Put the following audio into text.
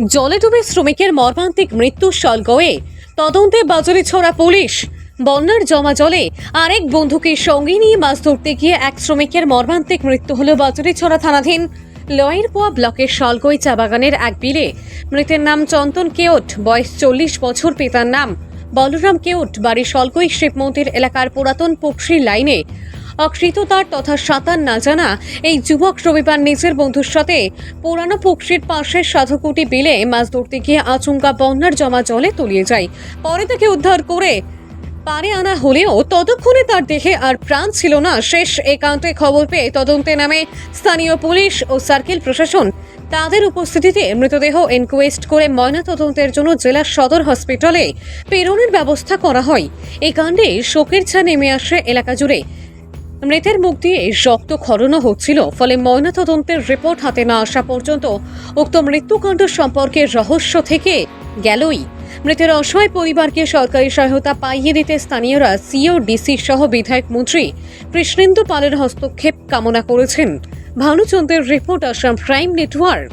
জলে ডুবে শ্রমিকের মর্মান্তিক মৃত্যু সলগয়ে তদন্তে বাজারে ছড়া পুলিশ। বন্যার জমা জলে আরেক বন্ধুকে সঙ্গে নিয়ে মাছ ধরতে গিয়ে এক শ্রমিকের মর্মান্তিক মৃত্যু হল বাজারে ছড়া থানাধীন লয়েরপোয়া ব্লকের শালগই চা বাগানের এক বিলে। মৃতের নাম চন্দন কেওট, বয়স 40 বছর। পিতার নাম বলরাম কেওট, বাড়ি শালগই শিব মন্দির এলাকার পুরাতন পুকুরি লাইনে। অকৃততার তথা সাঁতার না জানা এই যুবক রবিবার নিজের বন্ধুর সাথে পুরানো পুকুরির পাশের সাধুকুটি বিলে মাছ ধরতে গিয়ে আচমকা বন্যার জমা জলে তলিয়ে যায়। পরে তাকে উদ্ধার করে পারে আনা হলেও ততক্ষণে তার দেহে আর প্রাণ ছিল না। শেষ একান্তে খবর পেয়ে তদন্তে নামে স্থানীয় পুলিশ ও সার্কেল প্রশাসন। তাদের উপস্থিতিতে মৃতদেহ ইনকোয়েস্ট করে ময়নাতদন্তের জন্য জেলা সদর হসপিটালে প্রেরণের ব্যবস্থা করা হয়। এই কাণ্ডে শোকের ছায়া নেমে আসে এলাকা জুড়ে। মৃতের মুখ দিয়ে রক্ত খরণও হচ্ছিল, ফলে ময়নাতদন্তের রিপোর্ট হাতে না আসা পর্যন্ত উক্ত মৃত্যুকাণ্ড সম্পর্কে রহস্য থেকে গেলই। মৃতের অসহায় পরিবারকে সরকারি সহায়তা পাইয়ে দিতে স্থানীয়রা সিও ডিসি সহ বিধায়ক মন্ত্রী কৃষ্ণেন্দু পালের হস্তক্ষেপ কামনা করেছেন। ভানুচন্দ্রের রিপোর্ট, আসাম প্রাইম নেটওয়ার্ক।